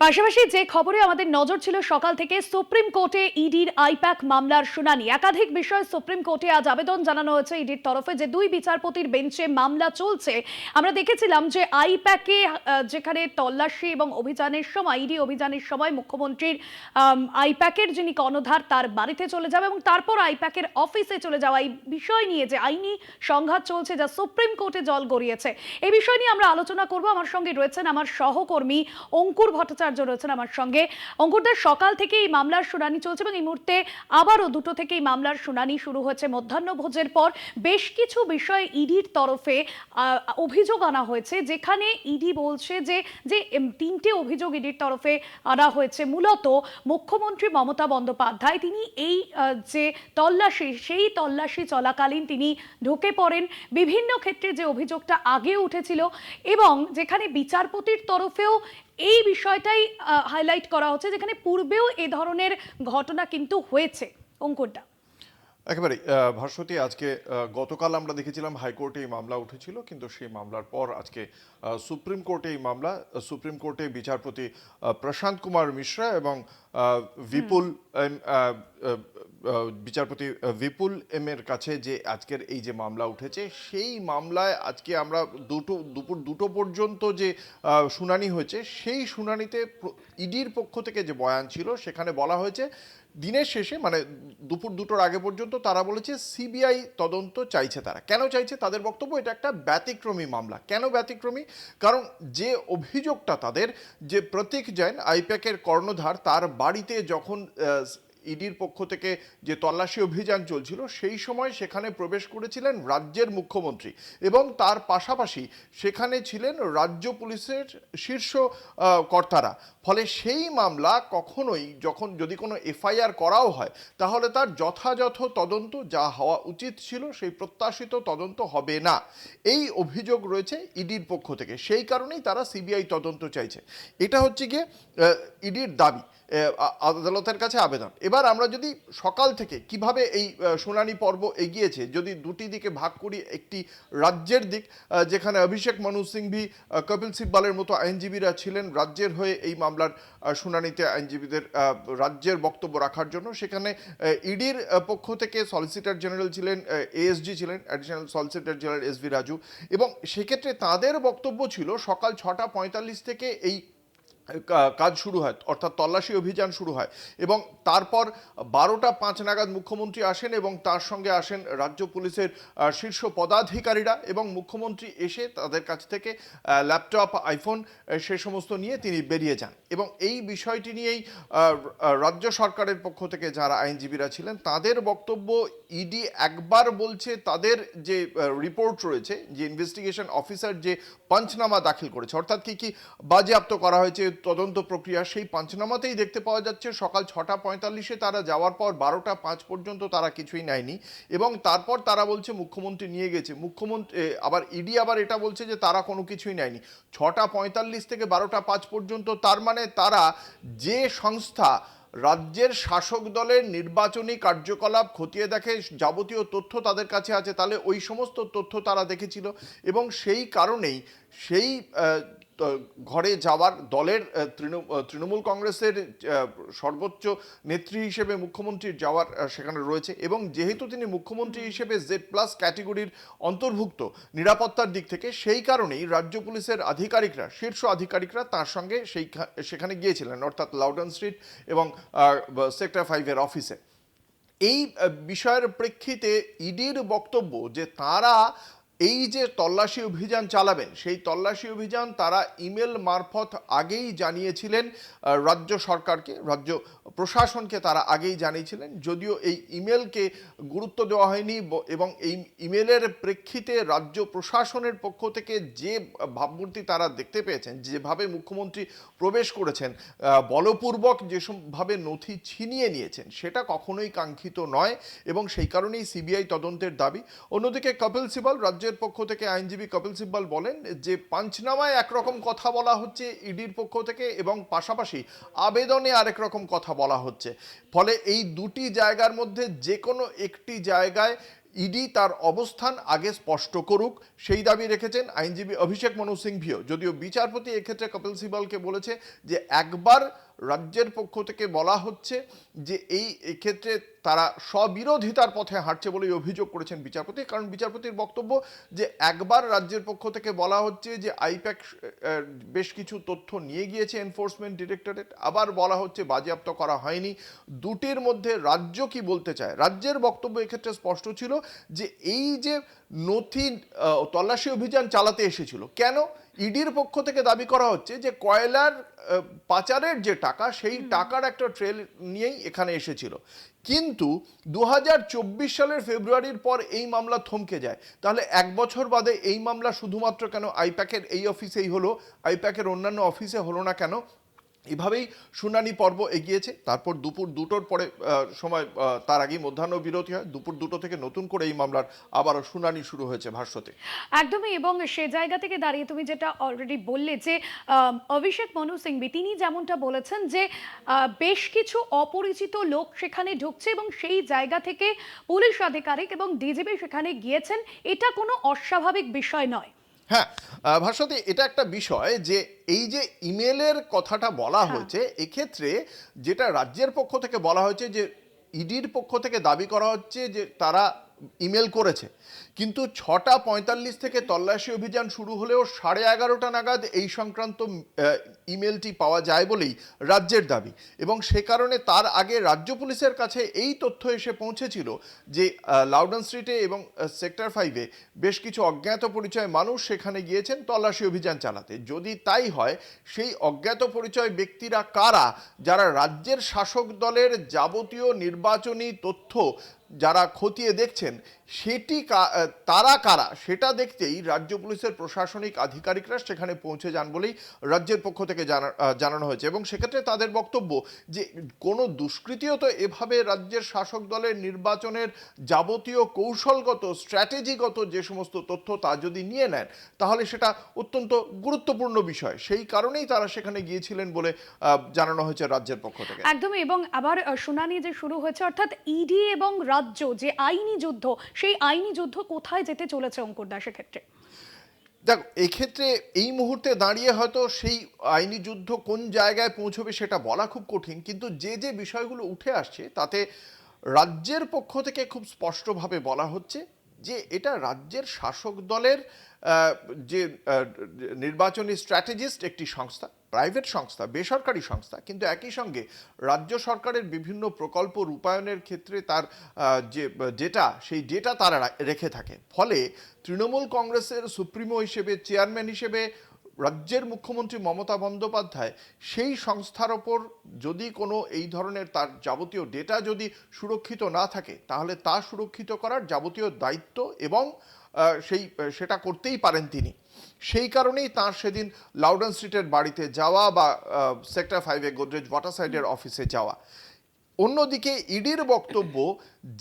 পাশাপাশি যে খবরে আমাদের নজর ছিল সকাল থেকে, সুপ্রিম কোর্টে ইডির আইপ্যাক মামলার শুনানি। একাধিক বিষয়ে সুপ্রিম কোর্টে আজ আবেদন জানানো হয়েছে ইডির তরফে। যে দুই বিচারপতির বেঞ্চে মামলা চলছে, আমরা দেখেছিলাম যে আইপ্যাকে যেখানে তল্লাশি এবং অভিযানের সময়, ইডি অভিযানের সময় মুখ্যমন্ত্রীর আইপ্যাকের যিনি কর্ণধার তার বাড়িতে চলে যাবে এবং তারপর আইপ্যাকের অফিসে চলে যাওয়া, এই বিষয় নিয়ে যে আইনি সংঘাত চলছে যা সুপ্রিম কোর্টে জল গড়িয়েছে, এই বিষয় নিয়ে আমরা আলোচনা করব। আমার সঙ্গে রয়েছেন আমার সহকর্মী অঙ্কুর ভট্টাচার্য রয়েছেন আমার সঙ্গে। অঙ্কুরদার, সকাল থেকে এই মামলার শুনানি চলছে এবং এই মুহূর্তে আবারও 2টো থেকে এই মামলার শুনানি শুরু হয়েছে। মধ্যাহ্নভোজের পর বেশ কিছু বিষয়ে ইডির তরফে অভিযোগ আনা হয়েছে, যেখানে ইডি বলছে যে যে 3টে অভিযোগ ইডির তরফে আনা হয়েছে। মূলত মুখ্যমন্ত্রী মমতা বন্দ্যোপাধ্যায় তিনি এই যে তল্লাশি, সেই তল্লাশি চলাকালীন তিনি ঢুকে পড়েন। বিভিন্ন ক্ষেত্রে যে অভিযোগটা আগে উঠেছিল এবং যেখানে বিচারপতির তরফেও এই বিষয়টাই হাইলাইট করা হচ্ছে, যেখানে পূর্বেও এই ধরনের ঘটনা কিন্তু হয়েছে। অঙ্কুরটা একেবারেই ভাস্বতী, আজকে গতকাল আমরা দেখেছিলাম হাইকোর্টে এই মামলা উঠেছিল, কিন্তু সেই মামলার পর আজকে সুপ্রিম কোর্টে এই মামলা। সুপ্রিম কোর্টে বিচারপতি প্রশান্ত কুমার মিশ্রা এবং বিপুল বিচারপতি বিপুল এম এর কাছে যে আজকের এই যে মামলা উঠেছে, সেই মামলায় আজকে আমরা দুপুর 2টো পর্যন্ত যে শুনানি হয়েছে, সেই শুনানিতে ইডির পক্ষ থেকে যে বয়ান ছিল সেখানে বলা হয়েছে দিনের শেষে, মানে দুপুর 2টোর আগে পর্যন্ত তারা বলেছে সিবিআই তদন্ত চাইছে। তারা কেন চাইছে? তাদের বক্তব্য এটা একটা ব্যতিক্রমী মামলা। কেন ব্যতিক্রমী? কারণ যে অভিযোগটা তাদের, যে প্রতীক জৈন আইপ্যাকের কর্ণধার, তার বাড়িতে যখন ইডির পক্ষ থেকে যে তল্লাশি অভিযান চলছিল সেই সময় সেখানে প্রবেশ করেছিলেন রাজ্যের মুখ্যমন্ত্রী এবং তার পাশাপাশি সেখানে ছিলেন রাজ্য পুলিশের শীর্ষ কর্তারা। ফলে সেই মামলা কখনোই যদি কোনো এফআইআর করাও হয়, তাহলে তার যথাযথ তদন্ত যা হওয়া উচিত ছিল সেই প্রত্যাশিত তদন্ত হবে না। এই অভিযোগ রয়েছে ইডির পক্ষ থেকে, সেই কারণেই তারা সিবিআই তদন্ত চাইছে। এটা হচ্ছে গিয়ে ইডির দাবি, আদালতের কাছে আবেদন। এবার আমরা যদি সকাল থেকে কিভাবে এই শুনানি পর্ব এগিয়েছে যদি দুটি দিকে ভাগ করি, একটি রাজ্যের দিক, যেখানে অভিষেক মনু সিংভি, কপিল সিব্বালের মতো আইনজীবীরা ছিলেন রাজ্যের হয়ে এই মামলার শুনানিতে আইনজীবীদের রাজ্যের বক্তব্য রাখার জন্য। সেখানে ইডির পক্ষ থেকে সলিসিটর জেনারেল ছিলেন, এএসজি ছিলেন, additional solicitor general SV Raju, এবং সেক্ষেত্রে তাদের বক্তব্য ছিল সকাল 6:45 থেকে এই কাজ শুরু হয়, অর্থাৎ তল্লাশি অভিযান শুরু হয়, এবং তারপর 12:05 নাগাদ মুখ্যমন্ত্রী আসেন এবং তার সঙ্গে আসেন রাজ্য পুলিশের শীর্ষ পদাধিকারীরা, এবং মুখ্যমন্ত্রী এসে তাদের কাছ থেকে ল্যাপটপ, আইফোন সে সমস্ত নিয়ে তিনি বেরিয়ে যান। এবং এই বিষয়টি নিয়েই রাজ্য সরকারের পক্ষ থেকে যারা আইনজীবীরা ছিলেন তাদের বক্তব্য, ইডি একবার বলছে তাদের যে রিপোর্ট রয়েছে, যে ইনভেস্টিগেশন অফিসার যে পঞ্চনামা দাখিল করেছে, অর্থাৎ কি কি বাজেয়াপ্ত করা হয়েছে তদন্ত প্রক্রিয়া, সেই পঞ্চনামাতেই দেখতে পাওয়া যাচ্ছে সকাল 6:45-এ তারা যাওয়ার পর 12:05 পর্যন্ত তারা কিছুই নেয়নি, এবং তারপর তারা বলছে মুখ্যমন্ত্রী নিয়ে গেছে। মুখ্যমন্ত্রী আবার ইডি আবার এটা বলছে যে তারা কোনো কিছুই নেয়নি 6:45 থেকে 12:05 পর্যন্ত। তার মানে তারা যে সংস্থা রাজ্যের শাসক দলের নির্বাচনী কার্যকলাপ খতিয়ে দেখে, যাবতীয় তথ্য তাদের কাছে আছে, তাহলে ওই সমস্ত তথ্য তারা দেখেছিল, এবং সেই কারণেই সেই ঘরে যাওয়ার দলের তৃণমূল কংগ্রেসের সর্বোচ্চ নেত্রী হিসেবে মুখ্যমন্ত্রীর যাওয়ার সেখানে রয়েছে, এবং যেহেতু তিনি মুখ্যমন্ত্রী হিসেবে Z+ ক্যাটেগরির অন্তর্ভুক্ত নিরাপত্তার দিক থেকে, সেই কারণেই রাজ্য পুলিশের আধিকারিকরা, শীর্ষ আধিকারিকরা তার সঙ্গে সেখানে গিয়েছিলেন, অর্থাৎ লাউডন স্ট্রিট এবং সেক্টর 5-এর অফিসে। এই বিষয়ের প্রেক্ষিতে ইডির বক্তব্য যে তারা এই যে তল্লাশি অভিযান চালাবেন, সেই তল্লাশি অভিযান তারা ইমেল মারফত আগেই জানিয়েছিলেন রাজ্য সরকারকে, রাজ্য প্রশাসনকে তারা আগেই জানিয়েছিলেন, যদিও এই ইমেলকে গুরুত্ব দেওয়া হয়নি, এবং এই ইমেলের প্রেক্ষিতে রাজ্য প্রশাসনের পক্ষ থেকে যে ভাবমূর্তি তারা দেখতে পেয়েছেন, যেভাবে মুখ্যমন্ত্রী প্রবেশ করেছেন, বলপূর্বক যেসবভাবে নথি ছিনিয়ে নিয়েছেন, সেটা কখনোই কাঙ্ক্ষিত নয়, এবং সেই কারণেই সিবিআই তদন্তের দাবি। অন্যদিকে কপিল সিব্বল, রাজ্যের পক্ষ থেকে আইনজীবী কপিল সিব্বল বলেন যে পাঞ্চনামায় একরকম কথা বলা হচ্ছে ইডির পক্ষ থেকে, এবং পাশাপাশি আবেদনে আরেক রকম কথা বলা হচ্ছে। ফলে এই দুটি জায়গার মধ্যে যে কোনো একটি জায়গায় ইডি তার অবস্থান আগে স্পষ্ট করুক, সেই দাবি রেখেছেন আইনজীবী অভিষেক মনু সিংভিও। যদিও বিচারপতি এক্ষেত্রে কপিল সিবালকে বলেছে যে একবার রাজ্যের পক্ষ থেকে বলা হচ্ছে যে এই ক্ষেত্রে তারা স্ববিরোধিতার পথে হাঁটছে বলেই অভিযোগ করেছেন বিচারপতি। কারণ বিচারপতির বক্তব্য যে একবার রাজ্যের পক্ষ থেকে বলা হচ্ছে যে আইপ্যাক বেশ কিছু তথ্য নিয়ে গিয়েছে এনফোর্সমেন্ট ডিরেক্টরেট, আবার বলা হচ্ছে বাজেয়াপ্ত করা হয়নি। দুটির মধ্যে রাজ্য কি বলতে চায়? রাজ্যের বক্তব্য এক্ষেত্রে স্পষ্ট ছিল যে এই যে নথি তল্লাশি অভিযান চালাতে এসেছিল, কেন? ইডির পক্ষ থেকে দাবি করা হচ্ছে যে কয়লার পাচারের যে টাকা, সেই টাকার একটা ট্রেল নিয়েই এখানে এসেছিল। কিন্তু 2024 সালের ফেব্রুয়ারির পর এই মামলা থমকে যায়। তাহলে এক বছর বাদে এই মামলা শুধুমাত্র কেন আইপ্যাকের এই অফিসেই হলো, আইপ্যাকের অন্যান্য অফিসে হলো না কেন? এভাবেই শুনানি পর্ব এগিয়েছে। তারপর দুপুর 2টোর পরে সময়, তার আগেই মধ্যাহ্ন বিরতি হয়। দুপুর 2টো থেকে নতুন করে এই মামলার আবারও শুনানি শুরু হয়েছে ভাষ্যতে। একদমই, এবং সে জায়গা থেকে দাঁড়িয়ে তুমি যেটা অলরেডি বললে যে অভিষেক মনু সিংভি তিনি যেমনটা বলেছেন যে বেশ কিছু অপরিচিত লোক সেখানে ঢুকছে এবং সেই জায়গা থেকে পুলিশ আধিকারিক এবং ডিজিপি সেখানে গিয়েছেন, এটা কোনো অস্বাভাবিক বিষয় নয়। হ্যাঁ, ভাস্বতী, এটা একটা বিষয় যে এই যে ইমেলের কথাটা বলা হয়েছে, এক্ষেত্রে যেটা রাজ্যের পক্ষ থেকে বলা হয়েছে যে ইডির পক্ষ থেকে দাবি করা হচ্ছে যে তারা ইমেল করেছে, কিন্তু 6:45 থেকে তল্লাশি অভিযান শুরু হলেও 11:30 নাগাদ এই সংক্রান্ত ইমেলটি পাওয়া যায় বলেই রাজ্যের দাবি। এবং সে কারণে তার আগে রাজ্য পুলিশের কাছে এই তথ্য এসে পৌঁছেছিল যে লাউডন স্ট্রিটে এবং সেক্টর 5-এ বেশ কিছু অজ্ঞাত পরিচয় মানুষ সেখানে গিয়েছেন তল্লাশি অভিযান চালাতে। যদি তাই হয়, সেই অজ্ঞাত পরিচয় ব্যক্তিরা কারা, যারা রাজ্যের শাসক দলের যাবতীয় নির্বাচনী তথ্য যারা খতিয়ে দেখছেন, তারা কারা সেটা দেখতেই রাজ্য পুলিশের প্রশাসনিক আধিকারিকরা সেখানে পৌঁছে যান বলেই রাজ্যের পক্ষ থেকে জানানো হয়েছে। এবং সেক্ষেত্রে তাদের বক্তব্য যে কোনো দুষ্কৃতীও তো এভাবে রাজ্যের শাসক দলের নির্বাচনের যাবতীয় কৌশলগত স্ট্র্যাটেজিগত যে সমস্ত তথ্য তা যদি নিয়ে নেন, তাহলে সেটা অত্যন্ত গুরুত্বপূর্ণ বিষয়। সেই কারণেই তারা সেখানে গিয়েছিলেন বলে জানানো হয়েছে রাজ্যের পক্ষ থেকে। একদমই, এবং আবার শুনানি যে শুরু হয়েছে, অর্থাৎ ইডি এবং রাজ্য যে আইনি যুদ্ধ, সেই আইনি যুদ্ধ কোথায় যেতে চলেছে অঙ্কুর দাসের ক্ষেত্রে? দেখো, এক্ষেত্রে এই মুহূর্তে দাঁড়িয়ে হয়তো সেই আইনি যুদ্ধ কোন জায়গায় পৌঁছবে সেটা বলা খুব কঠিন, কিন্তু যে যে বিষয়গুলো উঠে আসছে তাতে রাজ্যের পক্ষ থেকে খুব স্পষ্টভাবে বলা হচ্ছে যে এটা রাজ্যের শাসক দলের যে নির্বাচনী স্ট্র্যাটেজিস্ট একটি সংস্থা, প্রাইভেট সংস্থা, বেসরকারি সংস্থা, কিন্তু একই সঙ্গে রাজ্য সরকারের বিভিন্ন প্রকল্প রূপায়ণের ক্ষেত্রে তার ডেটা, সেই ডেটা তারা রেখে থাকে। ফলে তৃণমূল কংগ্রেসের সুপ্রিমো হিসেবে, চেয়ারম্যান হিসেবে রাজ্যের মুখ্যমন্ত্রী মমতা বন্দ্যোপাধ্যায় সেই সংস্থার ওপর যদি কোনো এই ধরনের তার যাবতীয় ডেটা যদি সুরক্ষিত না থাকে, তাহলে তা সুরক্ষিত করার যাবতীয় দায়িত্ব এবং সেটা করতেই পারেন তিনি। সেই কারণেই তার সেদিন লাউডন স্ট্রিটের বাড়িতে যাওয়া বা সেক্টর 5-এ গোদরেজ ওয়াটারসাইডের অফিসে যাওয়া। অন্যদিকে ইডির বক্তব্য,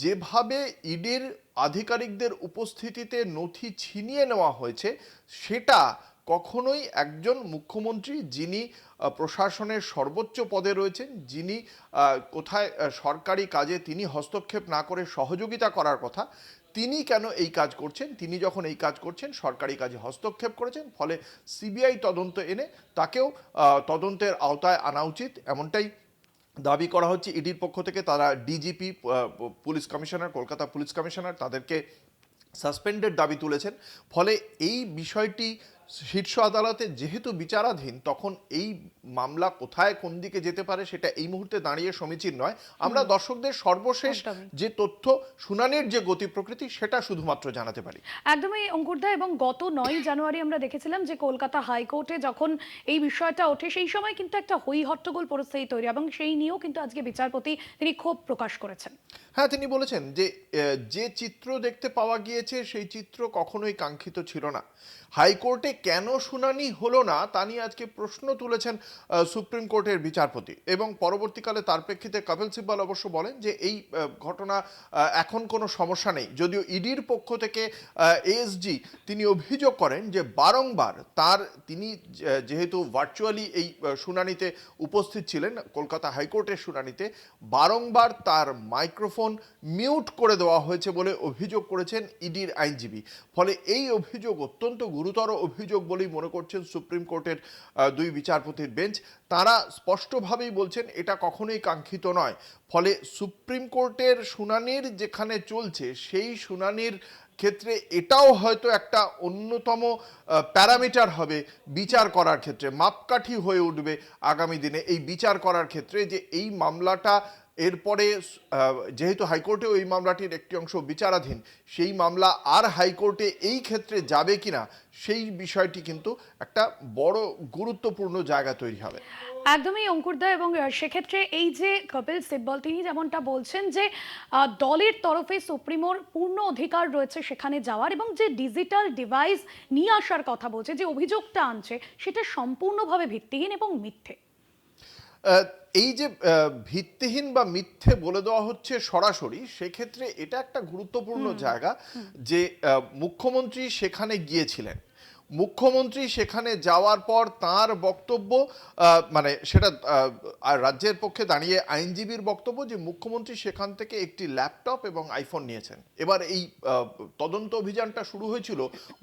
যেভাবে ইডির আধিকারিকদের উপস্থিতিতে নথি ছিনিয়ে নেওয়া হয়েছে, সেটা কখনোই একজন মুখ্যমন্ত্রী যিনি প্রশাসনের সর্বোচ্চ পদে রয়েছেন, যিনি কোথায় সরকারি কাজে তিনি হস্তক্ষেপ না করে সহযোগিতা করার কথা, তিনি কেন এই কাজ করছেন? তিনি যখন এই কাজ করছেন, সরকারি কাজে হস্তক্ষেপ করেছেন, ফলে সিবিআই তদন্ত এনে তাকেও তদন্তের আওতায় আনা উচিত, এমনটাই দাবি করা হচ্ছে ইডির পক্ষ থেকে। তারা DGP, police commissioner, Kolkata police commissioner, তাদেরকে সাসপেন্ডের দাবি তুলেছেন। ফলে এই বিষয়টি শীর্ষ আদালতে যেহেতু বিচারাধীন, তখন এই মামলা কোথায় কোন দিকে যেতে পারে সেটা এই মুহূর্তে দাঁড়িয়ে সমীচীন নয়। আমরা দর্শকদের সর্বশেষ যে তথ্য, শুনানির যে গতি প্রকৃতি, সেটা শুধুমাত্র জানাতে পারি। একদমই অঙ্কুরদা, এবং গত 9 জানুয়ারি আমরা দেখেছিলাম যে কলকাতা হাইকোর্টে যখন এই বিষয়টা ওঠে, সেই সময় কিন্তু একটা হই হট্টগোল পরিস্থিতি তৈরি, এবং সেই নিয়েও কিন্তু আজকে বিচারপতি তিনি ক্ষোভ প্রকাশ করেছেন। হ্যাঁ, তিনি বলেছেন যে যে চিত্র দেখতে পাওয়া গিয়েছে সেই চিত্র কখনোই কাঙ্ক্ষিত ছিল না। হাইকোর্টে কেন শুনানি হলো না তা নিয়ে আজকে প্রশ্ন তুলেছেন সুপ্রিম কোর্টের বিচারপতি, এবং পরবর্তীকালে তার প্রেক্ষিতে কপিল সিব্বল অবশ্য বলেন যে এই ঘটনা এখন কোনো সমস্যা নেই। যদিও ইডির পক্ষ থেকে এএসজি তিনি অভিযোগ করেন যে বারংবার তিনি যেহেতু ভার্চুয়ালি এই শুনানিতে উপস্থিত ছিলেন কলকাতা হাইকোর্টের শুনানিতে, বারংবার তার মাইক্রোফোন মিউট করে দেওয়া হয়েছে বলে অভিযোগ করেছেন ইডির আইনজীবী। ফলে এই অভিযোগ অত্যন্ত গুরুতর অভিযোগ বলেই মনে করছেন সুপ্রিম কোর্টের দুই বিচারপতির বেঞ্চ। তারা স্পষ্টভাবেই বলছেন এটা কখনোই কাঙ্ক্ষিত নয়। ফলে সুপ্রিম কোর্টের শুনানির যেখানে চলছে সেই শুনানির ক্ষেত্রে এটাও হয়তো একটা অন্যতম প্যারামিটার হবে বিচার করার ক্ষেত্রে, মাপকাঠি হয়ে উঠবে আগামী দিনে এই বিচার করার ক্ষেত্রে, যে এই মামলাটা এরপরে যেহেতু হাইকোর্টেও এই মামলাটির একটি অংশ বিচারাধীন, সেই মামলা আর হাইকোর্টে এই ক্ষেত্রে যাবে কিনা সেই বিষয়টি কিন্তু একটা বড় গুরুত্বপূর্ণ জায়গা তৈরি হবে। একদমই অঙ্কুরদা, এবং সেক্ষেত্রে এই যে কপিল সিব্বল তিনি যেমনটা বলছেন যে দলের তরফে সুপ্রিমোর পূর্ণ অধিকার রয়েছে সেখানে যাওয়ার, এবং যে ডিজিটাল ডিভাইস নিয়ে আসার কথা বলছে, যে অভিযোগটা আনছে সেটা সম্পূর্ণভাবে ভিত্তিহীন এবং মিথ্যে। এই যে ভিত্তিহীন বা মিথ্যে বলে দেওয়া হচ্ছে সরাসরি, সেক্ষেত্রে এটা একটা গুরুত্বপূর্ণ জায়গা যে মুখ্যমন্ত্রী সেখানে গিয়েছিলেন। মুখ্যমন্ত্রী সেখানে যাওয়ার পর তার বক্তব্য, মানে সেটা রাজ্যের পক্ষে দাঁড়িয়ে আইনজীবীর বক্তব্য যে মুখ্যমন্ত্রী সেখান থেকে একটি ল্যাপটপ এবং আইফোন নিয়েছেন। এবার এই তদন্ত অভিযানটা শুরু হয়েছিল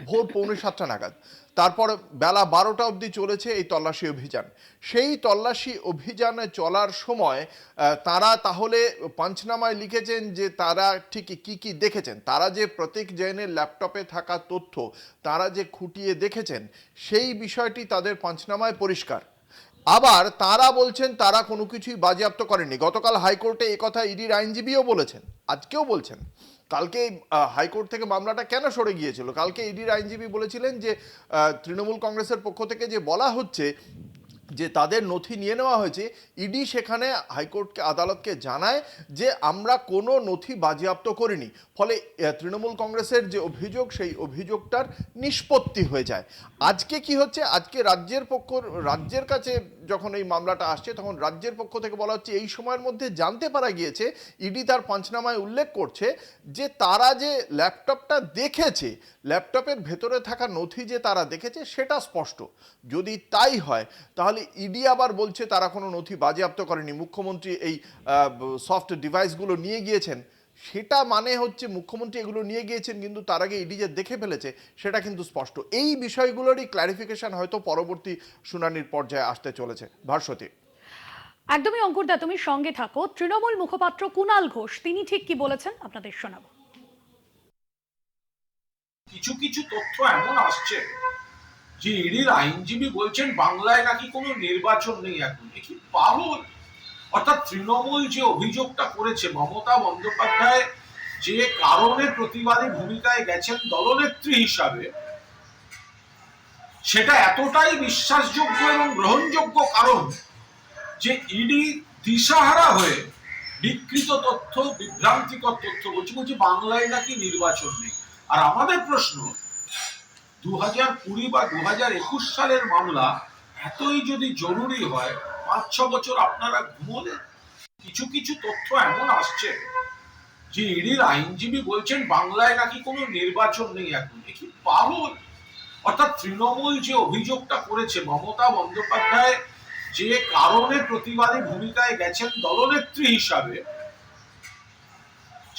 ভোর 6:45 নাগাদ, তারপর বেলা 12টা অবধি চলেছে এই তল্লাশি অভিযান। সেই তল্লাশি অভিযানে চলার সময় তারা তাহলে পাঞ্চনামায় লিখেছেন যে তারা ঠিক কি কি দেখেছেন, তারা যে প্রতীক জৈনের ল্যাপটপে থাকা তথ্য তারা যে খুঁটিয়ে দেখেছেন সেই বিষয়টি তাদের পাঞ্চনামায় পরিষ্কার। আবার তারা বলছেন তারা কোনো কিছুই বাজেয়াপ্ত করেনি। গতকাল হাইকোর্টে একথা ইডির আইনজীবীও বলেছেন, আজকেও বলছেন। কালকে হাইকোর্ট থেকে মামলাটা কেন সরে গিয়েছিল, কালকে ইডির আইনজীবী বলেছিলেন যে তৃণমূল কংগ্রেসের পক্ষ থেকে যে বলা হচ্ছে যে তাদের নথি নিয়ে নেওয়া হয়েছে, ইডি সেখানে হাইকোর্টকে আদালতকে জানায় যে আমরা কোনো নথি বাজেয়াপ্ত করিনি। ফলে তৃণমূল কংগ্রেসের যে অভিযোগ সেই অভিযোগটার নিষ্পত্তি হয়ে যায়। আজকে কি হচ্ছে, আজকে রাজ্যের কাছে যখন এই মামলাটা আসছে তখন রাজ্যের পক্ষ থেকে বলা হচ্ছে এই সময়ের মধ্যে জানতে পারা গিয়েছে, ইডি তার পাঞ্চনামায় উল্লেখ করছে যে তারা যে ল্যাপটপটা দেখেছে, ল্যাপটপের ভেতরে থাকা নথি যে তারা দেখেছে সেটা স্পষ্ট। যদি তাই হয় তাহলে ইডি আবার বলছে তারা কোনো নথি বাজেয়াপ্ত করেনি, মুখ্যমন্ত্রী এই সফট ডিভাইসগুলো নিয়ে গিয়েছেন। সেটা মানে হচ্ছে মুখ্যমন্ত্রী এগুলো নিয়ে গিয়েছেন কিন্তু তার আগে ইডি যে দেখে ফেলেছে সেটা কিন্তু স্পষ্ট। এই বিষয়গুলোরই ক্ল্যারিফিকেশন হয়তো পরবর্তী শুনানির পর্যায়ে আসতে চলেছে। ভাস্বতী। একদমই অঙ্কুরদা, তুমি সঙ্গে থাকো। তৃণমূল মুখপাত্র কুণাল ঘোষ তিনি ঠিক কি বলেছেন আপনাদের শোনাবো। কিছু কিছু তথ্য এমন আসছে যে ইডির আইনজীবী বলছেন বাংলায় নাকি কোনো নির্বাচন নেই এখন। কি পাগল! অর্থাৎ তৃণমূল যে অভিযোগটা করেছে মমতা বন্দ্যোপাধ্যায় যে কারণে প্রতিবাদী ভূমিকায় গেছেন দলনেত্রী হিসাবে, সেটা এতটাই বিশ্বাসযোগ্য এবং গ্রহণযোগ্য কারণ যে ইডি দিশাহারা হয়ে বিকৃত তথ্য, বিভ্রান্তিকর তথ্য বলছি বাংলায় নাকি নির্বাচন নেই। আর আমাদের প্রশ্ন, 2020 বা 2021 সালের মামলা এতই যদি জরুরি হয়, 5-6 বছর আপনারা ঘুমোলেন? কিছু কিছু তথ্য এমন আসছে যে ইডির আইনজীবী বলছেন বাংলায় নাকি কোনো নির্বাচন নেই এখন। কি পাগল! অর্থাৎ তৃণমূল যে অভিযোগটা করেছে মমতা বন্দ্যোপাধ্যায় যে কারণে প্রতিবাদী ভূমিকায় গেছেন দলনেত্রী হিসাবে,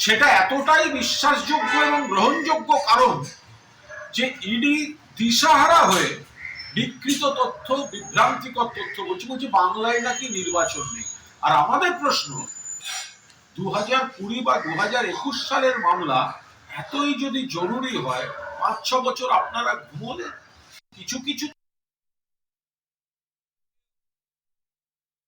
সেটা এতটাই বিশ্বাসযোগ্য এবং গ্রহণযোগ্য কারণ যে ইডি দিশাহারা হয়ে বিকৃত তথ্য, বিভ্রান্তিকর তথ্য বলছি বাংলায় নাকি নির্বাচন নেই। আর আমাদের প্রশ্ন, 2020 বা 2021 সালের মামলা এতই যদি জরুরি হয়, 5-6 বছর আপনারা ঘুমোলেন? কিছু কিছু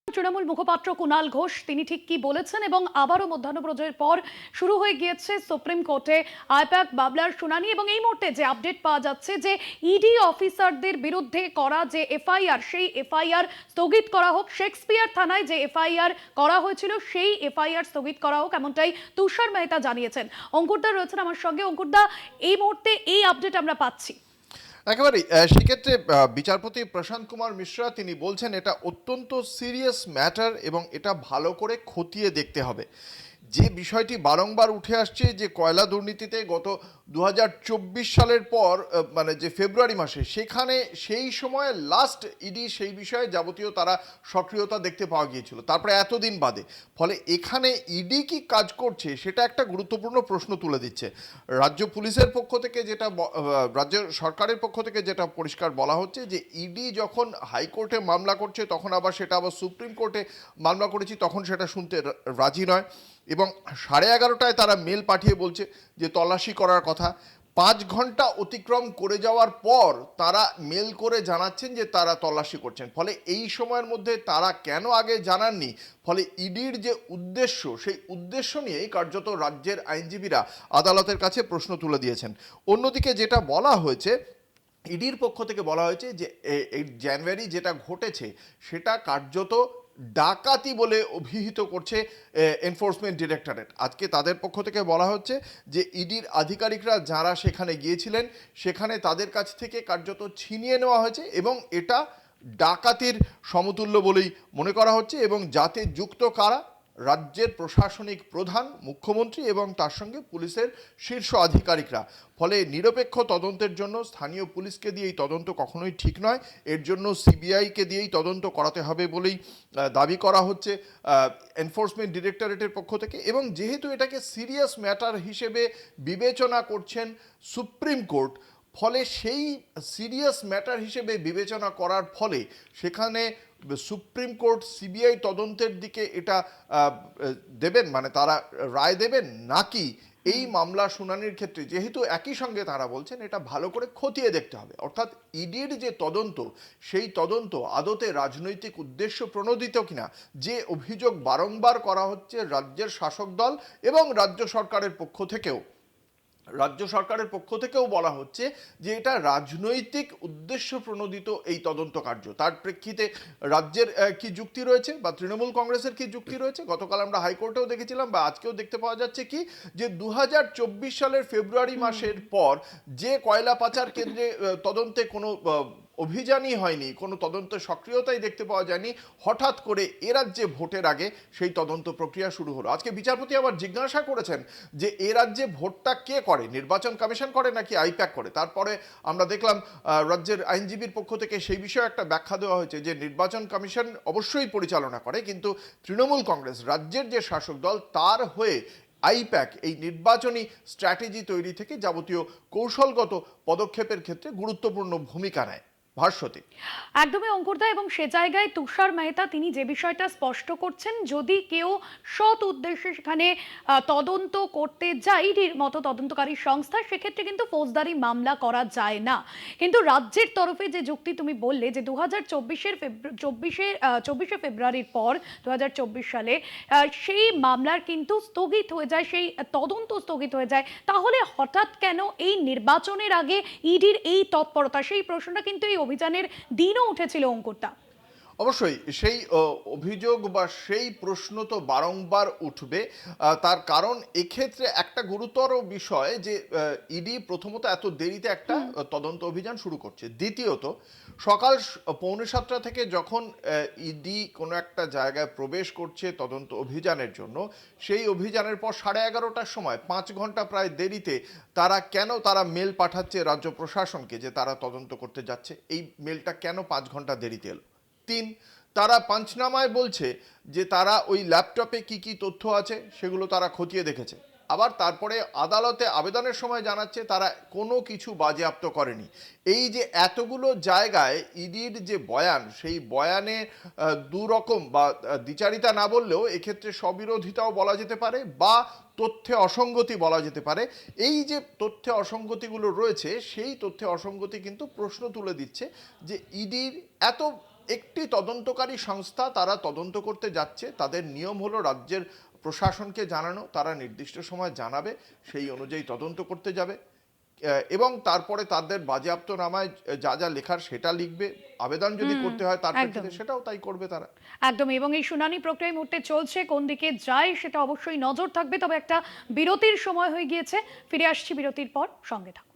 তৃণমূল মুখপাত্র কুণাল ঘোষ তিনি ঠিক কি বলেছেন, এবং আবারও মধ্যাহ্নভোজের পর শুরু হয়ে গিয়েছে সুপ্রিম কোর্টে আইপ্যাক মামলার শুনানি, এবং এই মুহূর্তে যে আপডেট পাওয়া যাচ্ছে যে ইডি অফিসারদের বিরুদ্ধে করা যে এফআইআর সেই এফআইআর স্থগিত করা হোক, শেক্সপিয়ার থানায় যে এফআইআর করা হয়েছিল সেই এফআইআর স্থগিত করা হোক, এমনটাই তুষার মেহতা জানিয়েছেন। অঙ্কুরদা রয়েছেন আমার সঙ্গে। অঙ্কুরদা, এই মুহূর্তে এই আপডেট আমরা পাচ্ছি। একেবারেই সেক্ষেত্রে বিচারপতি প্রশান্ত কুমার মিশ্রা তিনি বলছেন এটা অত্যন্ত সিরিয়াস ম্যাটার এবং এটা ভালো করে খতিয়ে দেখতে হবে। যে বিষয়টি বারংবার উঠে আসছে যে কয়লা দুর্নীতিতে গত 2024 সালের পর মানে যে ফেব্রুয়ারি মাসে সেখানে সেই সময় লাস্ট ইডি সেই বিষয়ে যাবতীয় তারা সক্রিয়তা দেখতে পাওয়া গিয়েছিল, তারপরে এতদিন বাদে। ফলে এখানে ইডি কি কাজ করছে সেটা একটা গুরুত্বপূর্ণ প্রশ্ন তুলে দিচ্ছে। রাজ্য পুলিশের পক্ষ থেকে যেটা রাজ্য সরকারের পক্ষ থেকে যেটা পরিষ্কার বলা হচ্ছে যে ইডি যখন হাইকোর্টে মামলা করছে তখন আবার সেটা আবার সুপ্রিম কোর্টে মামলা করেছি তখন সেটা শুনতে রাজি নয়, এবং 11:30টায় তারা মেল পাঠিয়ে বলছে যে তল্লাশি করার কথা। 5 ঘন্টা অতিক্রম করে যাওয়ার পর তারা মেল করে জানাচ্ছেন যে তারা তল্লাশি করছেন। ফলে এই সময়ের মধ্যে তারা কেন আগে জানাননি? ফলে ইডির যে উদ্দেশ্য সেই উদ্দেশ্য নিয়েই কার্যত রাজ্যের আইনজীবীরা আদালতের কাছে প্রশ্ন তুলে দিয়েছেন। অন্যদিকে যেটা বলা হয়েছে, ইডির পক্ষ থেকে বলা হয়েছে যে এই জানুয়ারি যেটা ঘটেছে সেটা কার্যত ডাকাতি বলে অভিহিত করছে এনফোর্সমেন্ট ডিরেক্টরেট। আজকে তাদের পক্ষ থেকে বলা হচ্ছে যে ইডির আধিকারিকরা যারা সেখানে গিয়েছিলেন সেখানে তাদের কাছ থেকে কার্যত ছিনিয়ে নেওয়া হয়েছে এবং এটা ডাকাতির সমতুল্য বলেই মনে করা হচ্ছে, এবং যাতে যুক্ত কারা? রাজ্যের প্রশাসনিক প্রধান, মুখ্যমন্ত্রী এবং তার সঙ্গে পুলিশের শীর্ষ আধিকারিকরা। ফলে নিরপেক্ষ তদন্তের জন্য স্থানীয় পুলিশকে দিয়ে এই তদন্ত কখনোই ঠিক নয়, এর জন্য সিবিআইকে দিয়েই তদন্ত করাতে হবে বলেই দাবি করা হচ্ছে এনফোর্সমেন্ট ডিরেক্টরেটের পক্ষ থেকে। এবং যেহেতু এটাকে সিরিয়াস ম্যাটার হিসেবে বিবেচনা করছেন সুপ্রিম কোর্ট, ফলে সেই সিরিয়াস ম্যাটার হিসেবে বিবেচনা করার ফলে সেখানে সুপ্রিম কোর্ট সিবিআই তদন্তের দিকে এটা দেবেন, মানে তারা রায় দেবেন, নাকি এই মামলা শুনানির ক্ষেত্রে যেহেতু একই সঙ্গে তারা বলছেন এটা ভালো করে খতিয়ে দেখতে হবে। অর্থাৎ ইডির যে তদন্ত সেই তদন্ত আদতে রাজনৈতিক উদ্দেশ্য প্রণোদিত কিনা, যে অভিযোগ বারংবার করা হচ্ছে রাজ্যের শাসক দল এবং রাজ্য সরকারের পক্ষ থেকেও বলা হচ্ছে যে এটা রাজনৈতিক উদ্দেশ্য প্রণোদিত এই তদন্ত কার্য। তার প্রেক্ষিতে রাজ্যের কি যুক্তি রয়েছে বা তৃণমূল কংগ্রেসের কি যুক্তি রয়েছে? গতকাল আমরা হাইকোর্টেও দেখেছিলাম বা আজকেও দেখতে পাওয়া যাচ্ছে কি যে 2024 সালের ফেব্রুয়ারি মাসের পর যে কয়লা পাচার কেন্দ্রে তদন্তে কোনো অভিযানই হয়নি, কোনো তদন্ত সক্রিয়তাই দেখতে পাওয়া যায়নি, হঠাৎ করে এ রাজ্যে ভোটের আগে সেই তদন্ত প্রক্রিয়া শুরু হলো। আজকে বিচারপতি আবার জিজ্ঞাসা করেছেন যে এ রাজ্যে ভোটটা কে করে, নির্বাচন কমিশন করে নাকি আইপ্যাক করে? তারপরে আমরা দেখলাম রাজ্যের আইনজীবীর পক্ষ থেকে সেই বিষয়ে একটা ব্যাখ্যা দেওয়া হয়েছে যে নির্বাচন কমিশন অবশ্যই পরিচালনা করে, কিন্তু তৃণমূল কংগ্রেস রাজ্যের যে শাসক দল তার হয়ে আইপ্যাক এই নির্বাচনী স্ট্র্যাটেজি তৈরি থেকে যাবতীয় কৌশলগত পদক্ষেপের ক্ষেত্রে গুরুত্বপূর্ণ ভূমিকা নেয়। ভাস্বতী। একদমই অঙ্কুরদা, এবং সে জায়গায় তুষার মেহতা তিনি যে বিষয়টা স্পষ্ট করছেন, যদি কেউ সৎ উদ্দেশ্যে সেখানে তদন্ত করতে যায় ইডির মতো তদন্তকারী সংস্থা, সেক্ষেত্রে কিন্তু ফৌজদারি মামলা করা যায় না। কিন্তু রাজ্যের তরফে যে যুক্তি তুমি বললে যে 24শে ফেব্রুয়ারির পর 2024 সালে সেই মামলার কিন্তু স্থগিত হয়ে যায়, সেই তদন্ত স্থগিত হয়ে যায়, তাহলে হঠাৎ কেন এই নির্বাচনের আগে ইডির এই তৎপরতা? সেই প্রশ্নটা কিন্তু এই অভিযানের দিনও উঠেছিল অঙ্কুরদা। অবশ্যই সেই অভিযোগ বা সেই প্রশ্ন তো বারংবার উঠবে। তার কারণ এক্ষেত্রে একটা গুরুতর বিষয় যে ইডি প্রথমত এত দেরিতে একটা তদন্ত অভিযান শুরু করছে, দ্বিতীয়ত সকাল 6:45 থেকে যখন ইডি কোনো একটা জায়গায় প্রবেশ করছে তদন্ত অভিযানের জন্য, সেই অভিযানের পর 11:30টার সময় 5 ঘন্টা প্রায় দেরিতে তারা মেল পাঠাচ্ছে রাজ্য প্রশাসনকে যে তারা তদন্ত করতে যাচ্ছে। এই মেলটা কেন 5 ঘন্টা দেরিতে এলো? 3, তারা পাঞ্চনামায় বলছে যে তারা ওই ল্যাপটপে কি কি তথ্য আছে সেগুলো তারা খতিয়ে দেখেছে, আবার তারপরে আদালতে আবেদনের সময় জানাচ্ছে তারা কোনো কিছু বাজেয়াপ্ত করেনি। এই যে এতগুলো জায়গায় ইডির যে বয়ান, সেই বয়ানে দুরকম বা দ্বিচারিতা না বললেও এক্ষেত্রে স্ববিরোধিতাও বলা যেতে পারে বা তথ্যে অসঙ্গতি বলা যেতে পারে। এই যে তথ্যে অসঙ্গতিগুলো রয়েছে সেই তথ্যে অসঙ্গতি কিন্তু প্রশ্ন তুলে দিচ্ছে যে ইডির এত একটি তদন্তকারী সংস্থা তারা তদন্ত করতে যাচ্ছে, তাদের নিয়ম হলো রাজ্যের প্রশাসনকে জানানো, তারা নির্দিষ্ট সময় জানাবে, সেই অনুযায়ী তদন্ত করতে যাবে এবং তারপরে তাদের বাজেয়াপ্ত নামায় যা যা লেখার সেটা লিখবে, আবেদন যদি করতে হয় তার প্রেক্ষিতে সেটাও তাই করবে তারা। একদম, এবং এই শুনানি প্রক্রিয়া মুহূর্তে চলছে, কোন দিকে যায় সেটা অবশ্যই নজর থাকবে। তবে একটা বিরতির সময় হয়ে গিয়েছে, ফিরে আসছি বিরতির পর, সঙ্গে থাকুন।